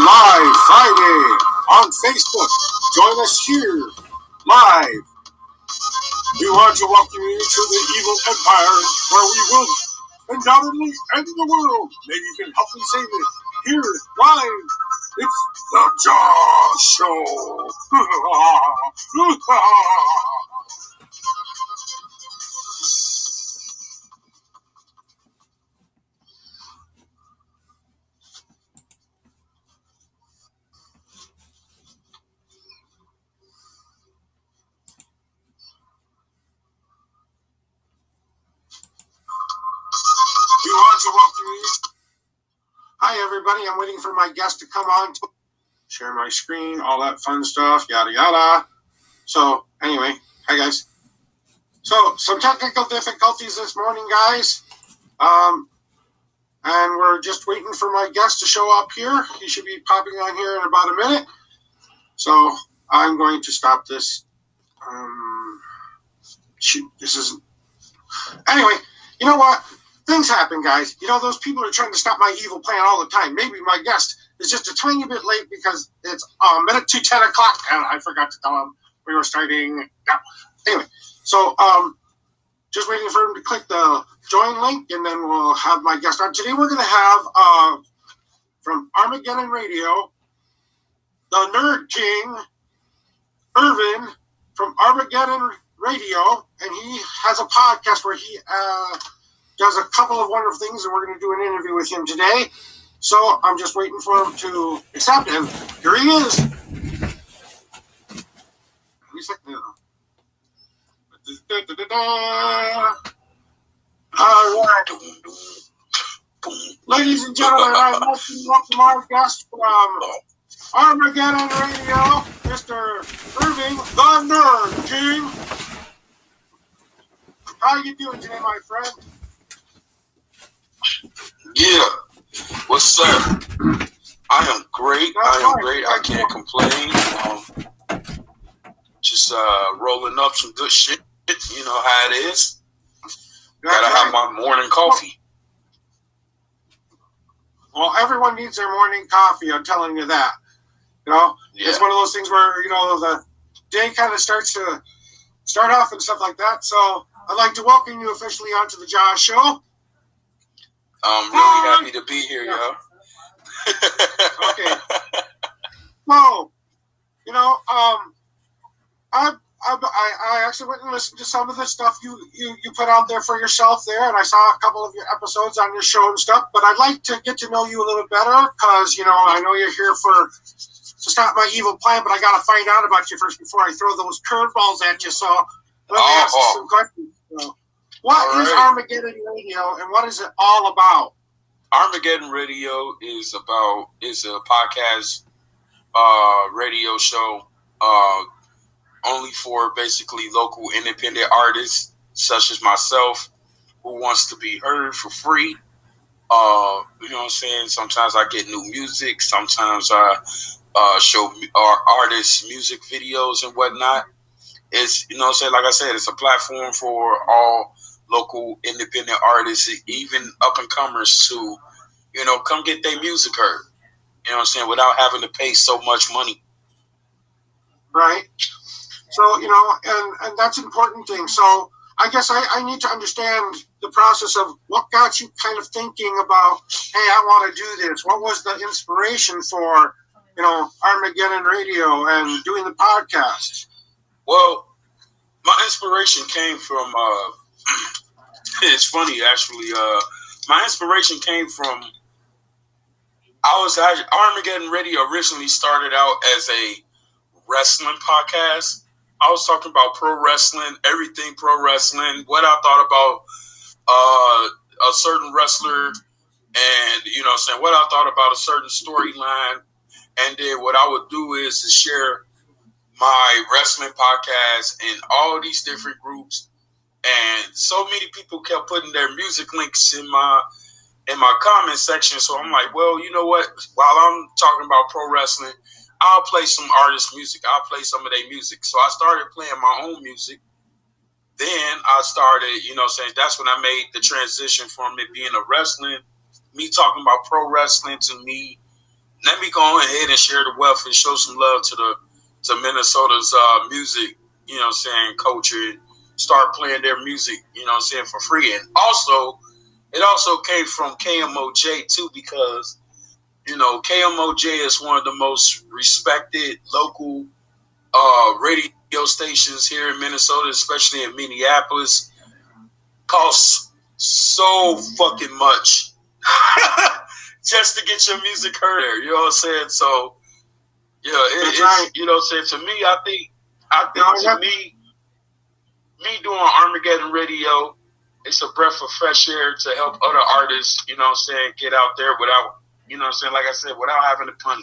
live Friday on Facebook. Join us here live. We want to welcome you to the evil empire where we will undoubtedly end the world. Maybe you can help me save it. Here live. It's the Jaw Show. We want to welcome you. Hi, everybody. I'm waiting for my guest to come on to share my screen, all that fun stuff, yada, yada. So, anyway, hi, guys. So, some technical difficulties this morning, guys. And we're just waiting for my guest to show up here. He should be popping on here in about a minute. So, I'm going to stop this. Shoot, this isn't... Anyway, you know what? Things happen, guys. You know, those people are trying to stop my evil plan all the time. Maybe my guest is just a tiny bit late because it's a minute to 10 o'clock, and I forgot to tell him we were starting now. Anyway, so just waiting for him to click the join link, and then we'll have my guest on. Today we're going to have, from Armageddon Radio, the Nerd King, Irvin, from Armageddon Radio, and he has a podcast where he does a couple of wonderful things, and we're going to do an interview with him today. So I'm just waiting for him to accept him. Here he is. All right. Ladies and gentlemen, I'd like to welcome our guest from Armageddon Radio, Mr. Irvin, the Nerd King. How you doing today, my friend? Yeah. What's up? I am great. I can't complain. Just rolling up some good shit. You know how it is. Gotta have my morning coffee. Well, everyone needs their morning coffee. I'm telling you that. You know, It's one of those things where, you know, the day kind of starts to start off and stuff like that. So I'd like to welcome you officially onto the J.A.W. Show. I'm really happy to be here, yo. Okay. Well, you know, I actually went and listened to some of the stuff you put out there for yourself there, and I saw a couple of your episodes on your show and stuff. But I'd like to get to know you a little better because, you know, I know you're here to stop my evil plan, but I got to find out about you first before I throw those curveballs at you. So let me ask you some questions. So, what is Armageddon Radio, and what is it all about? Armageddon Radio is a podcast radio show only for basically local independent artists such as myself who wants to be heard for free. You know what I'm saying? Sometimes I get new music. Sometimes I show our artists music videos and whatnot. It's, you know what I'm saying? Like I said, it's a platform for all local independent artists, even up-and-comers to, you know, come get their music heard. You know what I'm saying? Without having to pay so much money. Right. So, you know, and that's an important thing. So I guess I need to understand the process of what got you kind of thinking about, hey, I want to do this. What was the inspiration for, you know, Armageddon Radio and doing the podcast? Well, my inspiration came from, it's funny, actually. My inspiration came from, Armageddon Radio originally started out as a wrestling podcast. I was talking about pro wrestling, everything pro wrestling, what I thought about a certain wrestler, and, you know what I'm saying, what I thought about a certain storyline. And then what I would do is to share my wrestling podcast in all these different groups. And so many people kept putting their music links in my comment section. So I'm like, well, you know what? While I'm talking about pro wrestling, I'll play some artist music. I'll play some of their music. So I started playing my own music. Then I started, you know what I'm saying, that's when I made the transition from it being a wrestling, me talking about pro wrestling, to me let me go ahead and share the wealth and show some love to Minnesota's music, you know what I'm saying, culture, and start playing their music, you know what I'm saying, for free. And also, it also came from KMOJ too, because, you know, KMOJ is one of the most respected local radio stations here in Minnesota, especially in Minneapolis. Costs so fucking much just to get your music heard there. You know what I'm saying? So, yeah, it's, you know what I'm saying? To me, I think to me doing Armageddon Radio, it's a breath of fresh air to help other artists, you know what I'm saying, get out there without, you know what I'm saying, like I said, without having the money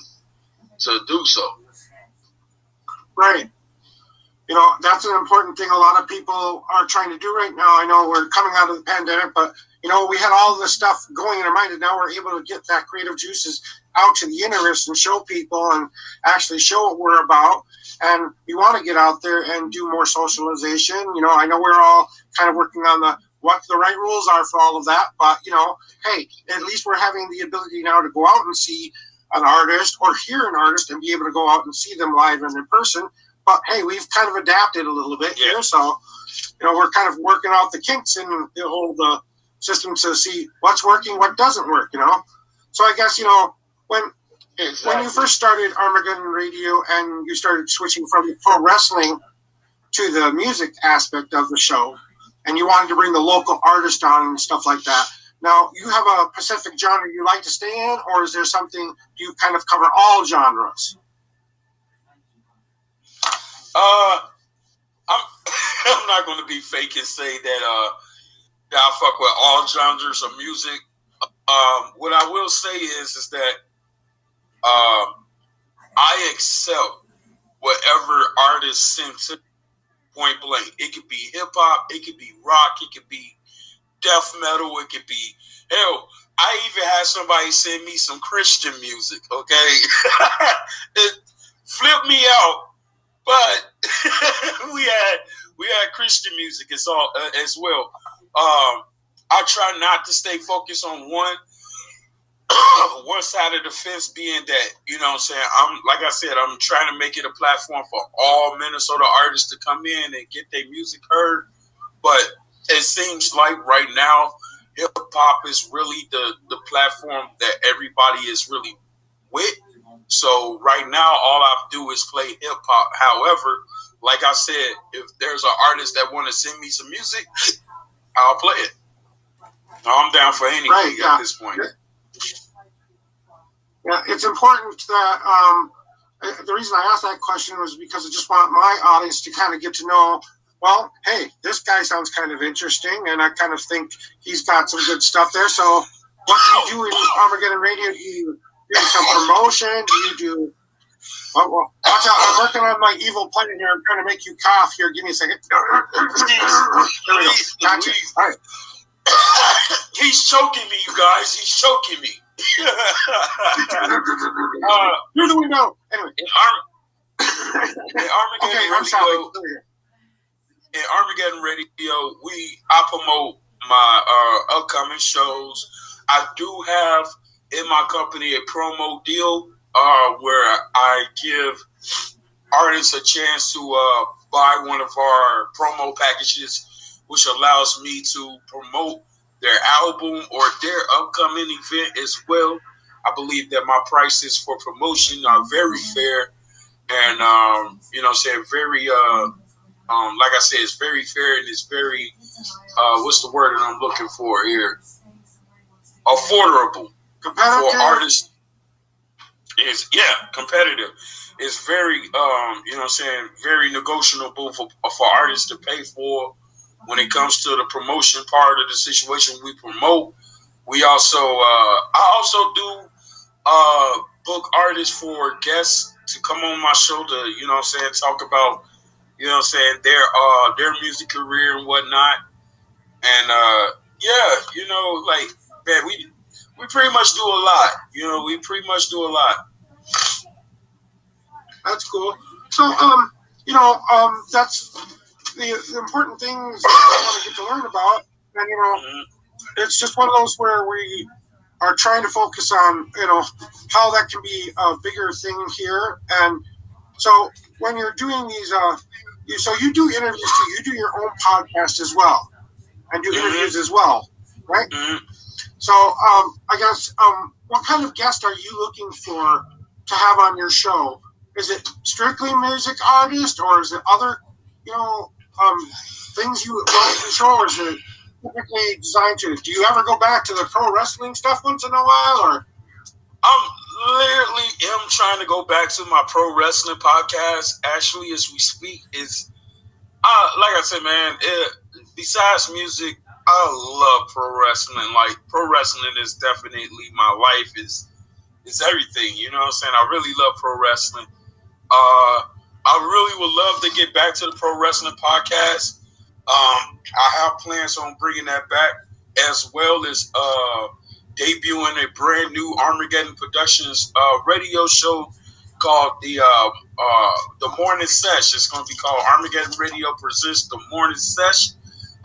to do so. Right. You know, that's an important thing a lot of people are trying to do right now. I know we're coming out of the pandemic, but, you know, we had all this stuff going in our mind, and now we're able to get that creative juices out to the universe and show people and actually show what we're about. And we want to get out there and do more socialization. You know, I know we're all kind of working on what the right rules are for all of that, but, you know, hey, at least we're having the ability now to go out and see an artist or hear an artist and be able to go out and see them live and in person. But hey, we've kind of adapted a little bit here, so, you know, we're kind of working out the kinks in the whole system to see what's working, what doesn't work, you know. So I guess, you know, when you first started Armageddon Radio and you started switching from pro wrestling to the music aspect of the show, and you wanted to bring the local artist on and stuff like that. Now, you have a specific genre you like to stay in, or is there something you kind of cover all genres? I'm not going to be fake and say that I fuck with all genres of music. What I will say is that I accept whatever artist sends it, point blank. It could be hip hop, it could be rock, it could be death metal, it could be hell. I even had somebody send me some Christian music. Okay, it flipped me out. But we had Christian music as well. I try not to stay focused on one side of the fence, being that, you know what I'm saying, I'm trying to make it a platform for all Minnesota artists to come in and get their music heard. But it seems like right now, hip hop is really the platform that everybody is really with. So right now, all I do is play hip hop. However, like I said, if there's an artist that want to send me some music, I'll play it. I'm down for anything at this point. Yeah, it's important that the reason I asked that question was because I just want my audience to kind of get to know, well, hey, this guy sounds kind of interesting, and I kind of think he's got some good stuff there. So what do you do in Armageddon Radio? Do you do some promotion? Do you do... Oh, well, watch out. I'm working on my evil plan here. I'm trying to make you cough here. Give me a second. There we go. Gotcha. All right. He's choking me, you guys. He's choking me. Who do we know? Anyway. In Armageddon Radio, I promote my upcoming shows. I do have in my company a promo deal where I give artists a chance to buy one of our promo packages, which allows me to promote their album or their upcoming event as well. I believe that my prices for promotion are very fair, and you know what I'm saying, very like I said, it's very fair, and it's very what's the word that I'm looking for here? Affordable for artists. Is competitive. It's very you know what I'm saying, very negotiable for artists to pay for. When it comes to the promotion part of the situation we promote, we also I also do book artists for guests to come on my show to, you know what I'm saying, talk about, you know what I'm saying, their music career and whatnot. And you know, like, man, we pretty much do a lot. You know, we pretty much do a lot. That's cool. So you know, that's the important things I want to get to learn about. And, you know, it's just one of those where we are trying to focus on, how that can be a bigger thing here. And so when you're doing these, you do interviews too. You do your own podcast as well, and do interviews as well, right? So I guess what kind of guest are you looking for to have on your show? Is it strictly music artist, or is it other, things you want to show, or is it typically designed to? Do you ever go back to the pro wrestling stuff once in a while, or? I'm literally trying to go back to my pro wrestling podcast. Actually, as we speak, is like I said, man. Besides music, I love pro wrestling. Like, pro wrestling is definitely my life. Is everything. You know what I'm saying? I really love pro wrestling. I really would love to get back to the pro wrestling podcast. I have plans on bringing that back, as well as debuting a brand new Armageddon Productions radio show called the Morning Sesh. It's going to be called Armageddon Radio Presents the Morning Sesh.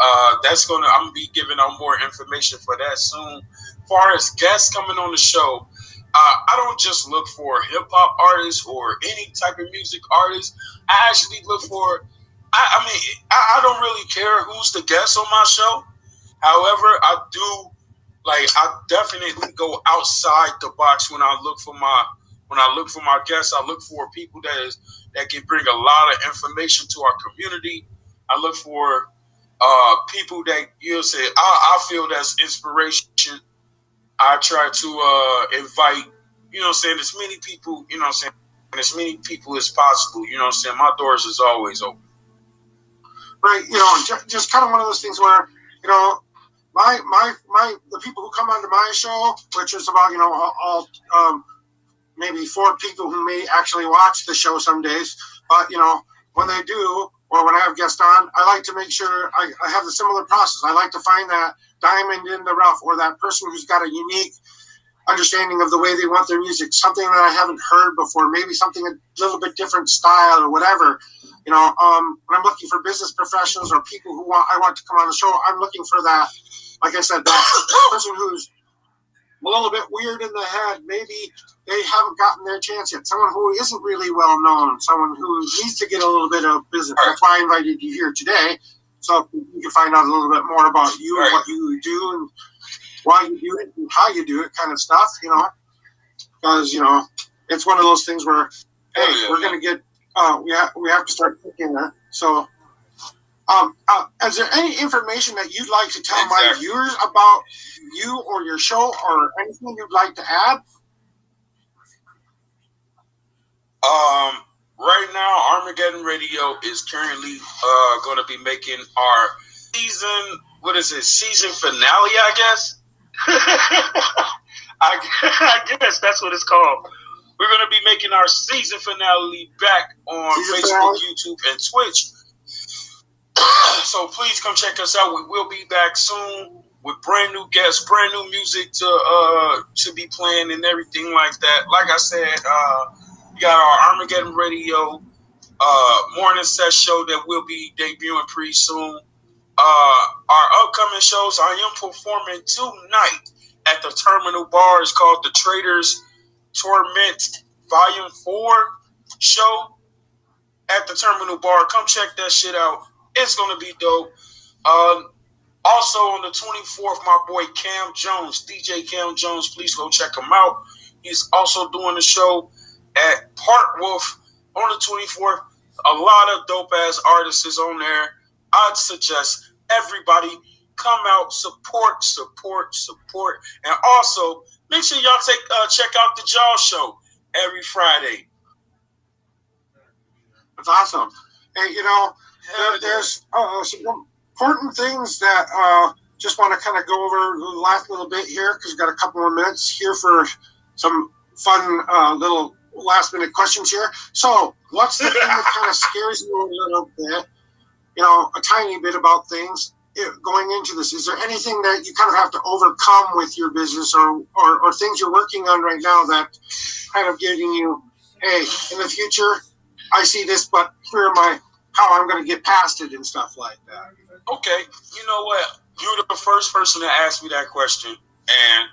I'm gonna be giving out more information for that soon. As far as guests coming on the show, I don't just look for hip hop artists or any type of music artists. I actually look for. I don't really care who's the guest on my show. However, I definitely go outside the box when I look for my guests. I look for people that can bring a lot of information to our community. I look for people that I feel that's inspiration. I try to invite, as many people, as many people as possible. My doors is always open. Right, just kind of one of those things where, the people who come onto my show, which is about, all maybe 4 people who may actually watch the show some days, but, when they do, or when I have guests on, I like to make sure I have the similar process. I like to find that diamond in the rough, or that person who's got a unique understanding of the way they want their music, something that I haven't heard before, maybe something a little bit different style or whatever. When I'm looking for business professionals or people I want to come on the show, I'm looking for that, like I said, that person who's a little bit weird in the head. Maybe they haven't gotten their chance yet. Someone who isn't really well known, someone who needs to get a little bit of business. That's why I invited you here today, so you can find out a little bit more about you and what you do and why you do it and how you do it, kind of stuff, because, it's one of those things where, hey, we're going to get, we have to start thinking that. So, is there any information that you'd like to tell my viewers about you or your show, or anything you'd like to add? Right now, Armageddon Radio is currently going to be making our season finale, I guess. I guess that's what it's called. We're going to be making our season finale back on Facebook, YouTube, and Twitch. So please come check us out. We will be back soon with brand new guests, brand new music to be playing and everything like that. Like I said, we got our Armageddon Radio morning set show that will be debuting pretty soon. Our upcoming shows, I am performing tonight at the Terminal Bar. It's called the Traders Torment Volume 4 show at the Terminal Bar. Come check that shit out. It's going to be dope. Also on the 24th, my boy Cam Jones, DJ Cam Jones, please go check him out. He's also doing the show at Park Wolf on the 24th. A lot of dope-ass artists is on there. I'd suggest everybody come out, support. And also, make sure y'all check out the Jaw Show every Friday. That's awesome. And, there's some important things that just want to kind of go over the last little bit here, because we've got a couple more minutes here for some fun little last-minute questions here. So, what's the thing that kind of scares you a little bit, a tiny bit about things going into this? Is there anything that you kind of have to overcome with your business, or things you're working on right now that kind of getting you, hey, in the future, I see this, but here are how I'm going to get past it and stuff like that? Okay, you know what? You're the first person to ask me that question, and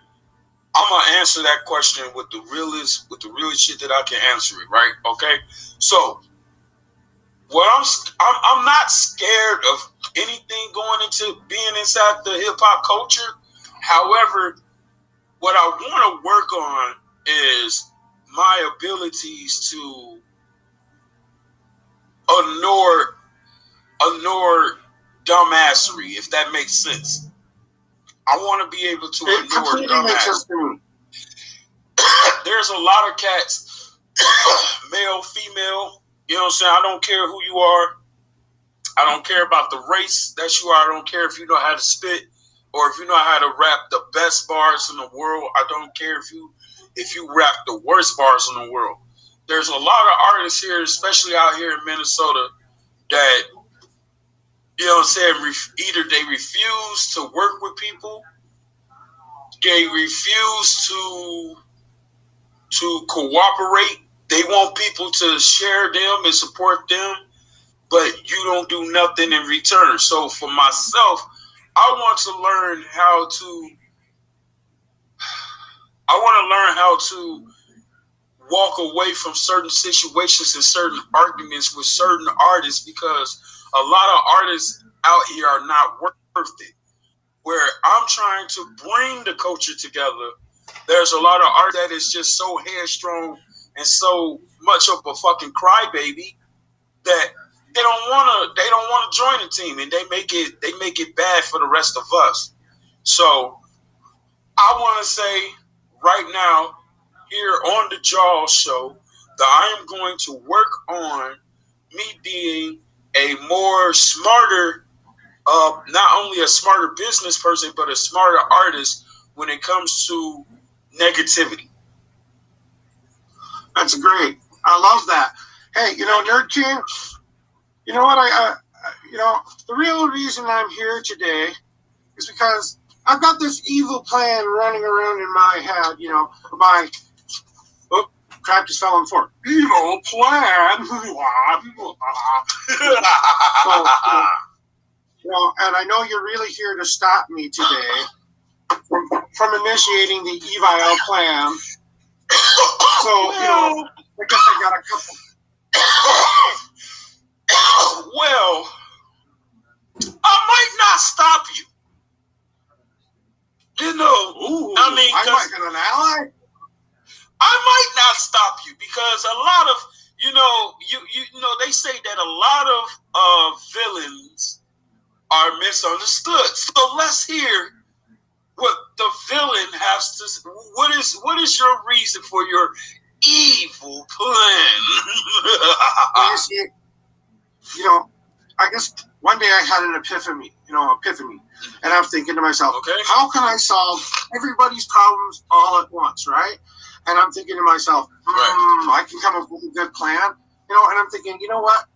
answer that question with the realest shit that I can answer it, right? Okay. So I'm not scared of anything going into being inside the hip hop culture. However, what I want to work on is my abilities to ignore dumbassery, if that makes sense. I want to be able to ignore dumbassery. There's a lot of cats, male, female, you know what I'm saying? I don't care who you are. I don't care about the race that you are. I don't care if you know how to spit or if you know how to rap the best bars in the world. I don't care if you rap the worst bars in the world. There's a lot of artists here, especially out here in Minnesota, that, you know what I'm saying, either they refuse to work with people, they refuse to cooperate. They want people to share them and support them, but you don't do nothing in return. So for myself, I want to learn how to walk away from certain situations and certain arguments with certain artists, because a lot of artists out here are not worth it. Where I'm trying to bring the culture together, there's a lot of art that is just so headstrong and so much of a fucking crybaby that they don't want to join the team, and they make it bad for the rest of us. So I want to say right now here on the Jaw Show that I am going to work on me being a more smarter, not only a smarter business person, but a smarter artist when it comes to negativity. That's great. I love that. Hey, Nerd King, you know what? The real reason I'm here today is because I've got this evil plan running around in my head, crap just fell on the floor. Evil plan. And I know you're really here to stop me today from initiating the evil plan. So, I guess I got a couple. Well, I might not stop you. I might get an ally. I might not stop you because a lot of, they say that a lot of villains are misunderstood. So let's hear what the villain has to say. What is your reason for your evil plan? I guess one day I had an epiphany, and I'm thinking to myself, okay, how can I solve everybody's problems all at once, right? And I'm thinking to myself, I can come up with a good plan, and I'm thinking, you know what?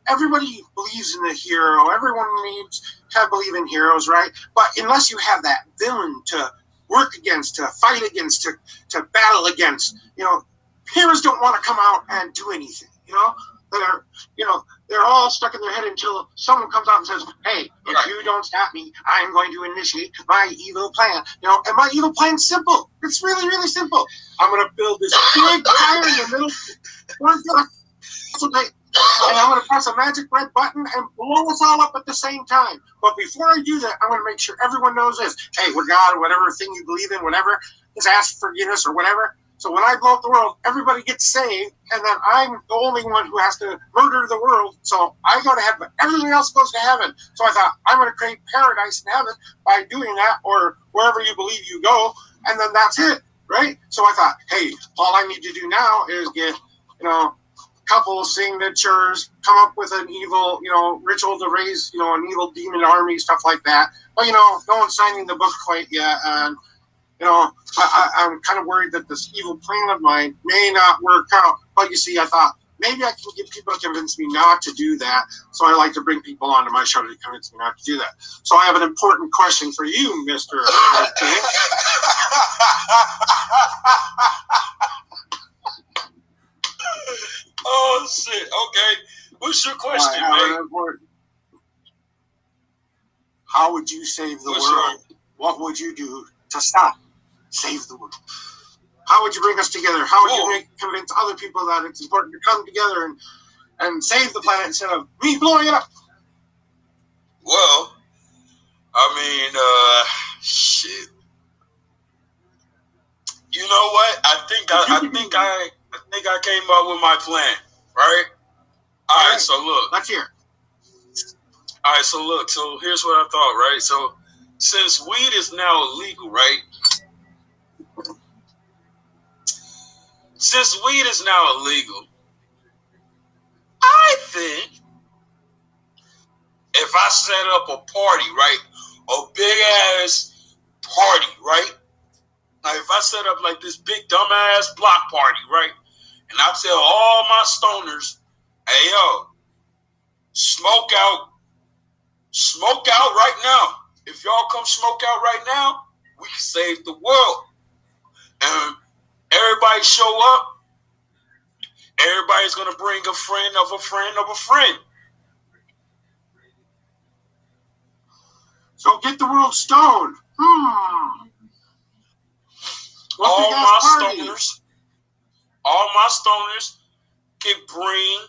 Everybody believes in the hero. Everyone needs to believe in heroes, right? But unless you have that villain to work against, to fight against, to battle against, heroes don't want to come out and do anything, they're all stuck in their head until someone comes out and says, hey, if you don't stop me, I'm going to initiate my evil plan. And my evil plan's simple. It's really, really simple. I'm going to build this big fire in the middle. And I'm going to press a magic red button and blow us all up at the same time. But before I do that, I'm going to make sure everyone knows this. Hey, we're God, whatever thing you believe in, whatever, just ask forgiveness or whatever. So when I blow up the world, everybody gets saved, and then I'm the only one who has to murder the world. So I go to heaven, but everything else goes to heaven. So I thought, I'm going to create paradise in heaven by doing that, or wherever you believe you go, and then that's it, right? So I thought, hey, all I need to do now is get, couple signatures, come up with an evil, ritual to raise, an evil demon army, stuff like that. But, no one's signing the book quite yet, and I'm kind of worried that this evil plan of mine may not work out. But you see, I thought maybe I can get people to convince me not to do that. So I like to bring people onto my show to convince me not to do that. So I have an important question for you, Mr. King. Oh, shit. Okay. What's your question, man? How would you save the world? What would you do to save the world? How would you bring us together? How would you convince other people that it's important to come together and save the planet instead of me blowing it up? Well, shit. You know what? I think I came up with my plan, right? All right, so look. Let's hear. All right, so look. So here's what I thought, right? So since weed is now illegal, right? Since weed is now illegal, I think if I set up a party, right? A big ass party, right? Like if I set up like this big dumbass block party, right? And I tell all my stoners, hey yo, smoke out right now. If y'all come smoke out right now, we can save the world. And everybody show up. Everybody's gonna bring a friend of a friend of a friend. So get the world stoned. All my stoners can bring,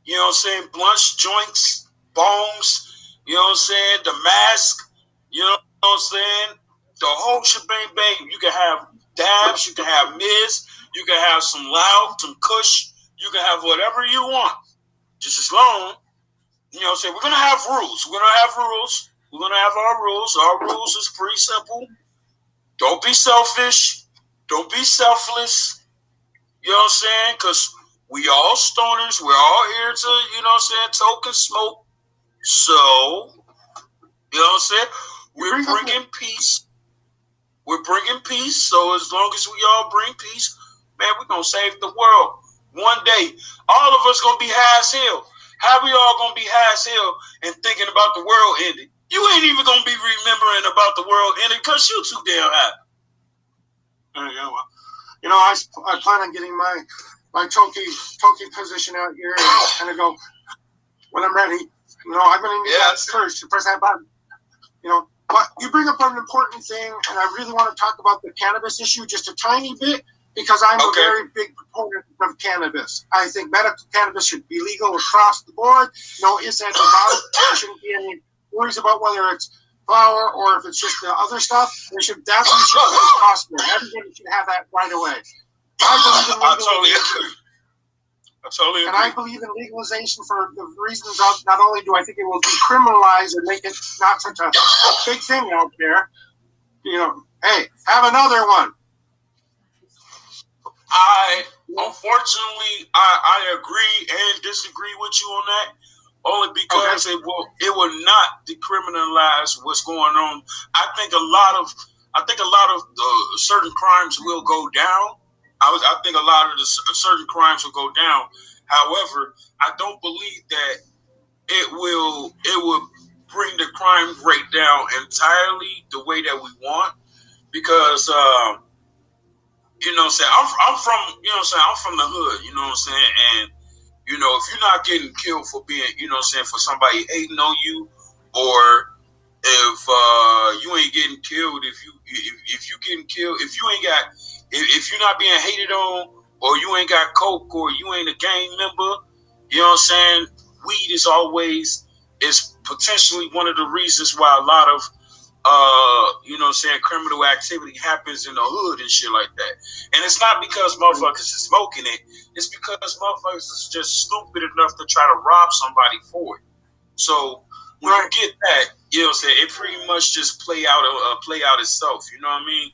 you know what I'm saying, blunts, joints, bombs, you know what I'm saying, the mask, you know what I'm saying, the whole shebang bang. You can have dabs, you can have miz, you can have some loud, some kush, you can have whatever you want. Just as long, you know what I'm saying, we're going to have rules. We're going to have rules. We're going to have our rules. Our rules is pretty simple. Don't be selfish. Don't be selfless. You know what I'm saying? Because we all stoners. We're all here to, you know what I'm saying, token smoke. So, you know what I'm saying? We're bringing peace. We're bringing peace. So as long as we all bring peace, man, we're going to save the world. One day, all of us going to be high as hell. How we all going to be high as hell and thinking about the world ending? You ain't even going to be remembering about the world ending because you too damn high. Yeah, well, you know, I plan on getting my Toki position out here and I go, when I'm ready, you know, I'm going to need that courage to press that button. You know, but you bring up an important thing, and I really want to talk about the cannabis issue just a tiny bit because I'm a very big proponent of cannabis. I think medical cannabis should be legal across the board. No ifs, ands, or buts. There shouldn't be any worries about whether it's flower or if it's just the other stuff. There should definitely be possible. Everybody should have that right away. I totally agree. And I believe in legalization for the reasons of not only do I think it will decriminalize and make it not such a big thing out there, you know, hey, have another one. Unfortunately, I agree and disagree with you on that. Only because it will not decriminalize what's going on. I think a lot of the certain crimes will go down. I think a lot of the certain crimes will go down. However, I don't believe that it will bring the crime rate down entirely the way that we want, because you know what I'm saying, I'm from, you know what I'm saying, I'm from the hood, you know what I'm saying, and you know, if you're not getting killed for being, you know what I'm saying, for somebody hating on you, or if you ain't getting killed, if you getting killed, if you're not being hated on, or you ain't got coke, or you ain't a gang member, you know what I'm saying, weed is potentially one of the reasons why a lot of you know what I'm saying, criminal activity happens in the hood and shit like that. And it's not because motherfuckers is smoking it. It's because motherfuckers is just stupid enough to try to rob somebody for it. So when you get that, you know what I'm saying, it pretty much just play out itself. You know what I mean?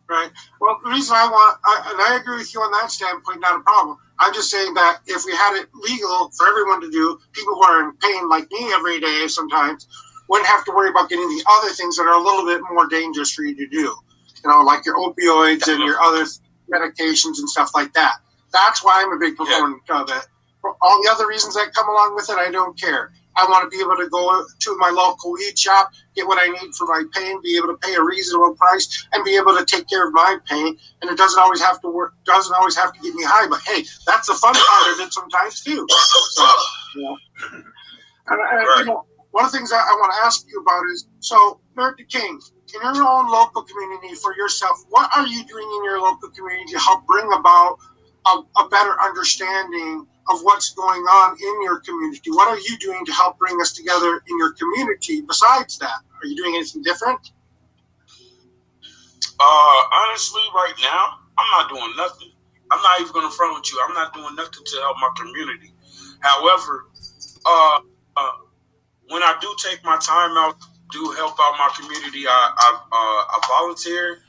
Right. Well, the reason I agree with you on that standpoint, not a problem. I'm just saying that if we had it legal for everyone to do, people who are in pain like me every day sometimes wouldn't have to worry about getting the other things that are a little bit more dangerous for you to do. You know, like your opioids and your other medications and stuff like that. That's why I'm a big proponent of it. For all the other reasons that come along with it, I don't care. I want to be able to go to my local weed shop, get what I need for my pain, be able to pay a reasonable price, and be able to take care of my pain. And it doesn't always have to work, doesn't always have to get me high. But hey, that's the fun part of it sometimes too. So, you know, and you know, one of the things I want to ask you about is, so Nerdaking, in your own local community for yourself, what are you doing in your local community to help bring about a better understanding of what's going on in your community? What are you doing to help bring us together in your community besides that? Are you doing anything different? Honestly, right now, I'm not doing nothing. I'm not even going to front with you. I'm not doing nothing to help my community. However, when I do take my time out to help out my community, I volunteer.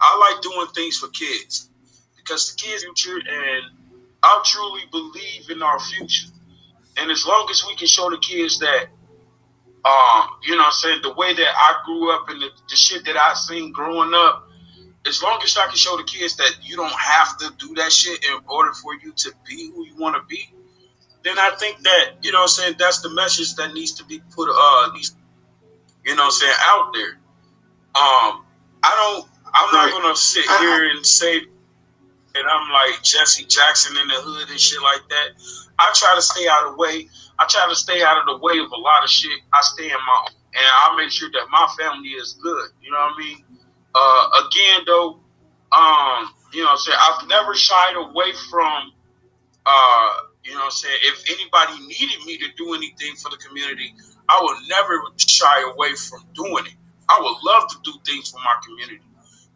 I like doing things for kids because the kids' future, and I truly believe in our future. And as long as we can show the kids that, you know what I'm saying, the way that I grew up and the shit that I seen growing up, as long as I can show the kids that you don't have to do that shit in order for you to be who you want to be, then I think that, you know what I'm saying, that's the message that needs to be put, you know what I'm saying, out there. I'm not going to sit here and say that I'm like Jesse Jackson in the hood and shit like that. I try to stay out of the way. I try to stay out of the way of a lot of shit. I stay in my own, and I make sure that my family is good. You know what I mean? Again, though, you know what I'm saying, I've never shied away from, you know what I'm saying, if anybody needed me to do anything for the community, I would never shy away from doing it. I would love to do things for my community.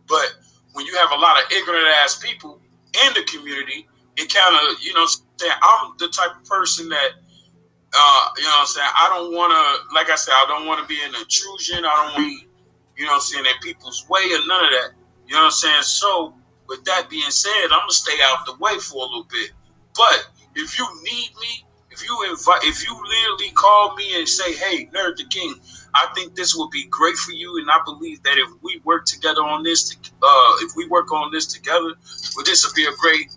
But when you have a lot of ignorant ass people in the community, it kind of, you know what I'm saying, I'm the type of person that, you know what I'm saying, I don't want to, like I said, I don't want to be an intrusion. I don't want to be, you know what I'm saying, in people's way or none of that. You know what I'm saying? So, with that being said, I'm going to stay out the way for a little bit. But if you need me, if you literally call me and say, hey, Nerd the King, I think this would be great for you, and I believe that if we work together on this, if we work on this together, well, this would be a great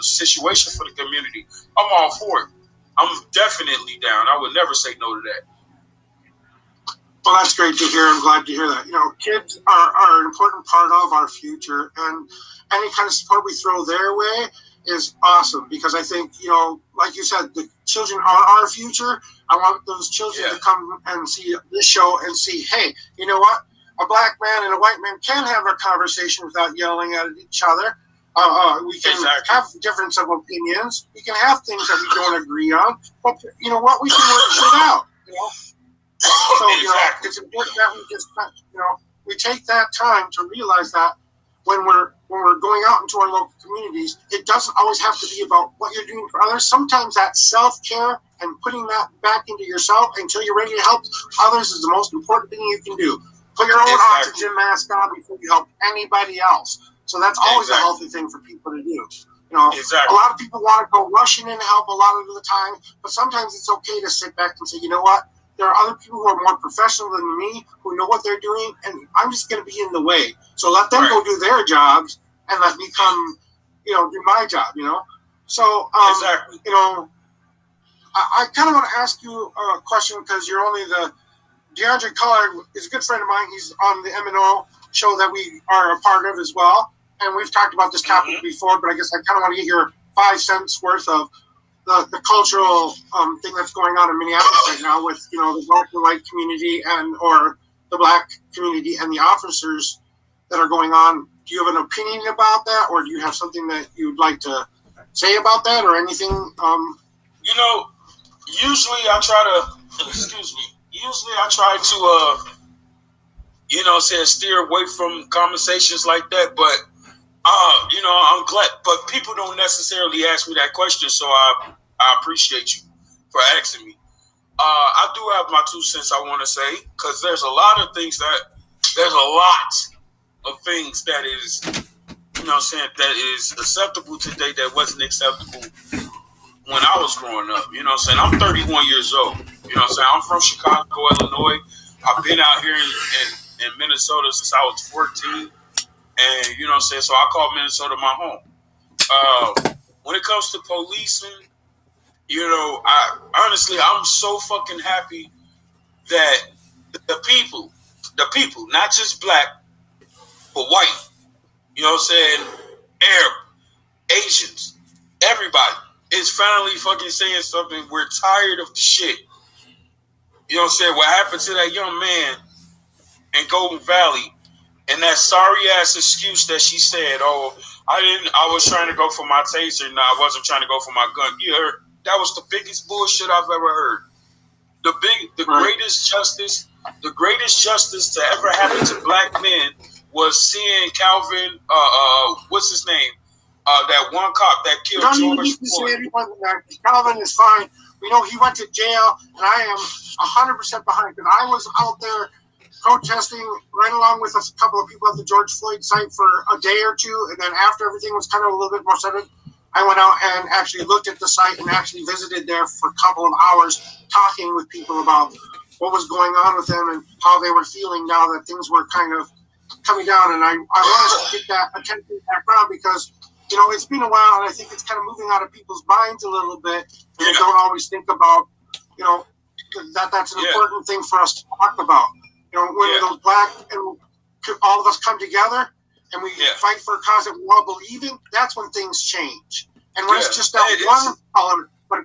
situation for the community. I'm all for it. I'm definitely down. I would never say no to that. Well, that's great to hear. I'm glad to hear that. You know, kids are an important part of our future, and any kind of support we throw their way is awesome, because I think, you know, like you said, the children are our future. I want those children to come and see this show and see, hey, you know what? A black man and a white man can have a conversation without yelling at each other. We can have difference of opinions. We can have things that we don't agree on, but you know what? We can work shit out. You know, so you know, it's important that we just, you know, we take that time to realize that when we're going out into our local communities, it doesn't always have to be about what you're doing for others. Sometimes that self-care and putting that back into yourself until you're ready to help others is the most important thing you can do. Put your own oxygen mask on before you help anybody else. So that's always a healthy thing for people to do. You know, a lot of people want to go rushing in to help a lot of the time, but sometimes it's okay to sit back and say, you know what? There are other people who are more professional than me, who know what they're doing, and I'm just going to be in the way. So let them go do their jobs, and let me come, you know, do my job, you know? So, you know, I kind of want to ask you a question, because you're only DeAndre Collard is a good friend of mine. He's on the M&O show that we are a part of as well. And we've talked about this topic before, but I guess I kind of want to get your 5 cents worth of the cultural thing that's going on in Minneapolis right now with, you know, the black and white community or the black community and the officers that are going on. Do you have an opinion about that, or do you have something that you'd like to say about that, or anything? You know, usually I try to, you know, steer away from conversations like that, but you know, I'm glad, but people don't necessarily ask me that question, so I appreciate you for asking me. I do have my 2 cents I want to say, because there's a lot of things that is, you know what I'm saying, that is acceptable today that wasn't acceptable when I was growing up. You know what I'm saying? I'm 31 years old. You know what I'm saying? I'm from Chicago, Illinois. I've been out here in Minnesota since I was 14. And, you know what I'm saying, so I call Minnesota my home. When it comes to policing, you know, I'm so fucking happy that the people, not just black, but white, you know what I'm saying, Arab, Asians, everybody is finally fucking saying something. We're tired of the shit. You know what I'm saying? What happened to that young man in Golden Valley, and that sorry ass excuse that she said, "Oh, I was trying to go for my taser. No, I wasn't trying to go for my gun." You heard? That was the biggest bullshit I've ever heard. The greatest justice to ever happen to black men was seeing Calvin. What's his name? That one cop that killed George Floyd. Calvin is fine. We know he went to jail, and I am 100% behind, because I was out there protesting right along with a couple of people at the George Floyd site for a day or two, and then after everything was kind of a little bit more settled, I went out and actually looked at the site and actually visited there for a couple of hours, talking with people about what was going on with them and how they were feeling now that things were kind of coming down. And I wanted to get that attention background because, you know, it's been a while, and I think it's kind of moving out of people's minds a little bit. And they don't always think about, you know, that's an important thing for us to talk about. You know, when those black and all of us come together and we fight for a cause that we all believe in, that's when things change. And when it's just that one element, but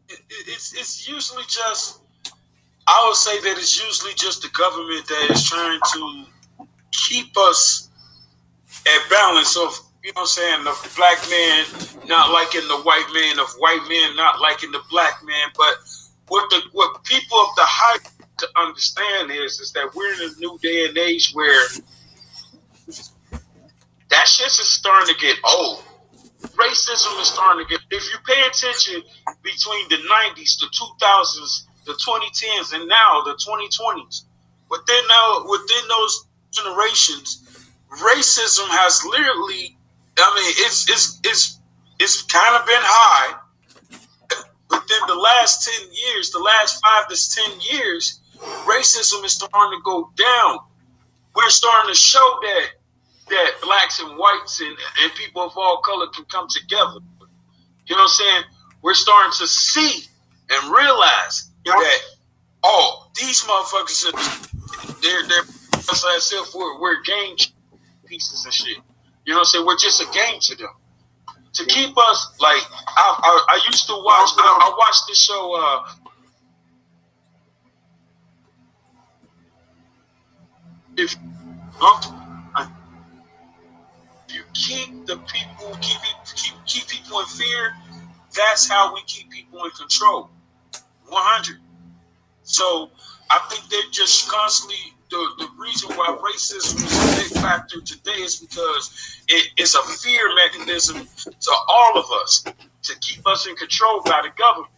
it's usually just, I would say that it's usually just the government that is trying to keep us at balance of, you know what I'm saying, the black man not liking the white man, of white men not liking the black man. But what people of the high to understand is that we're in a new day and age where that shit is starting to get old. Racism is starting to get, if you pay attention between the 90s, the 2000s, the 2010s, and now the 2020s, within those generations, racism has literally, I mean, it's kind of been high. Within the last 10 years, the last 5 to 10 years, racism is starting to go down. We're starting to show that blacks and whites and people of all color can come together. You know what I'm saying? We're starting to see and realize that, oh, these motherfuckers we're game pieces and shit. You know what I'm saying? We're just a game to them. To keep us, like, I used to watch, I watched this show, if you keep the people, keep people in fear, that's how we keep people in control. 100. So I think they're just constantly, the reason why racism is a big factor today is because it's a fear mechanism to all of us to keep us in control by the government.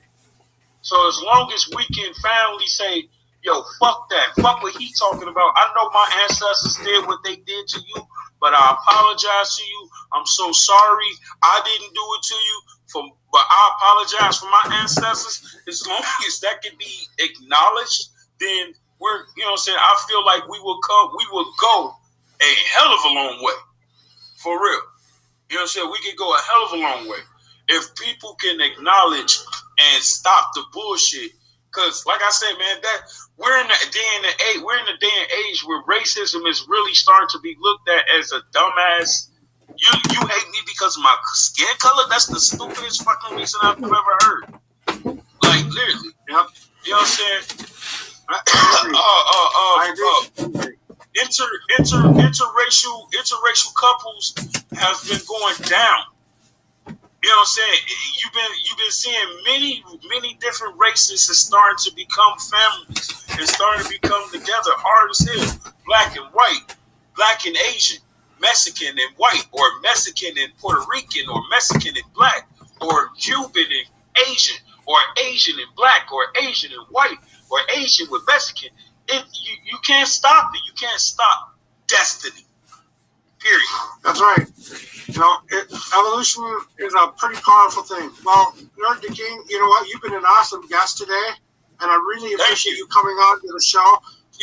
So as long as we can finally say, yo, fuck that, fuck what he talking about. I know my ancestors did what they did to you, but I apologize to you. I'm so sorry. I didn't do it to you, but I apologize for my ancestors. As long as that can be acknowledged, then we're, you know what I'm saying, I feel like we will go a hell of a long way. For real. You know what I'm saying? We can go a hell of a long way if people can acknowledge and stop the bullshit. Because, like I said, man, that we're in the day and age where racism is really starting to be looked at as a dumbass. You hate me because of my skin color? That's the stupidest fucking reason I've ever heard. Like, literally. Yep. You know what I'm saying? Interracial couples have been going down. You know what I'm saying? You've been seeing many different races is starting to become families and starting to become together hard as hell. Black and white, black and Asian, Mexican and white, or Mexican and Puerto Rican, or Mexican and black, or Cuban and Asian, or Asian and black, or Asian and white, or Asian with Mexican. You can't stop it. You can't stop destiny. Period. That's right. You know, evolution is a pretty powerful thing. Well, Nerdaking, you know what? You've been an awesome guest today, and I really appreciate you coming on to the show.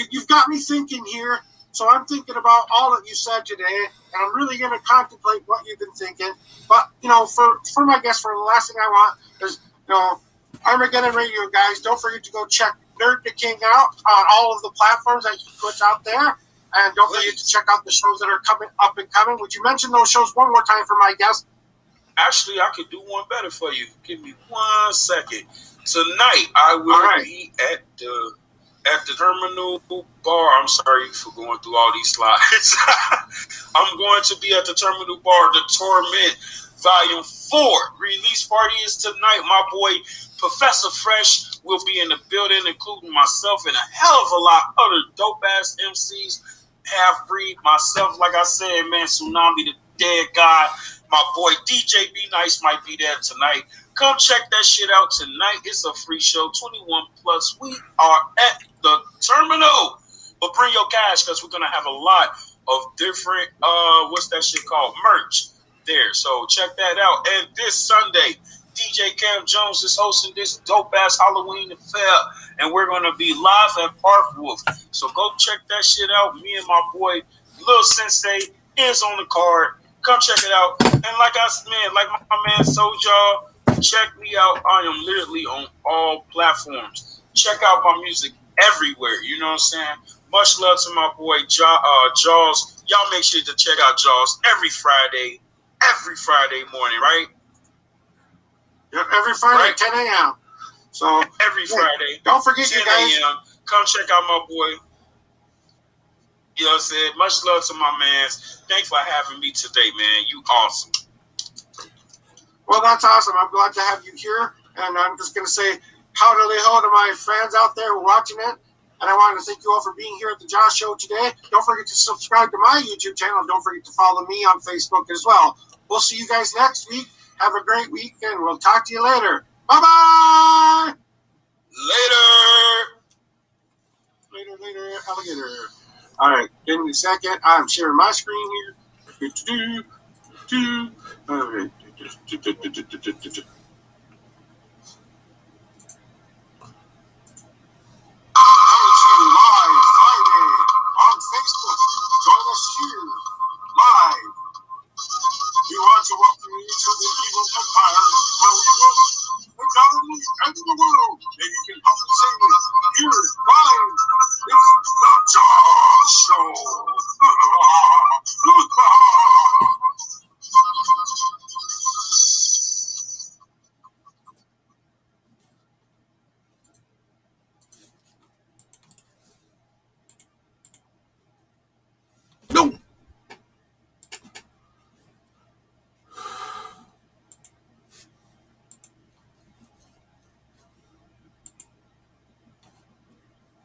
You've got me thinking here, so I'm thinking about all that you said today, and I'm really going to contemplate what you've been thinking. But, you know, for my guest, for the last thing I want is, you know, Armageddon Radio, guys, don't forget to go check Nerdaking out on all of the platforms that he puts out there. And don't forget to check out the shows that are coming up and coming. Would you mention those shows one more time for my guest? Actually, I could do one better for you. Give me 1 second. Tonight, I will be at the at the Terminal Bar. I'm sorry for going through all these slides. I'm going to be at the Terminal Bar, The Torment, Volume 4. Release party is tonight. My boy, Professor Fresh, will be in the building, including myself and a hell of a lot of other dope-ass MCs. Half-Breed, myself, like I said, man, Tsunami, the Dead Guy. My boy, DJ B Nice might be there tonight. Come check that shit out tonight. It's a free show, 21 plus. We are at the Terminal. But bring your cash because we're going to have a lot of different, what's that shit called? Merch there. So check that out. And this Sunday, DJ Cam Jones is hosting this dope-ass Halloween affair. And we're going to be live at Park Wolf. So go check that shit out. Me and my boy, Lil Sensei, is on the card. Come check it out. And like my man told y'all, check me out. I am literally on all platforms. Check out my music everywhere. You know what I'm saying? Much love to my boy Jaws. Y'all make sure to check out Jaws every Friday morning, right? Yep, every Friday at 10 a.m. So every Friday. Don't forget, you guys. Come check out my boy. You know what I'm saying? Much love to my mans. Thanks for having me today, man. You awesome. Well, that's awesome. I'm glad to have you here. And I'm just going to say howdy ho to my fans out there who are watching it. And I want to thank you all for being here at the Josh Show today. Don't forget to subscribe to my YouTube channel. Don't forget to follow me on Facebook as well. We'll see you guys next week. Have a great week, and we'll talk to you later. Bye-bye! Later, alligator. All right, give me a second. I'm sharing my screen here. All right.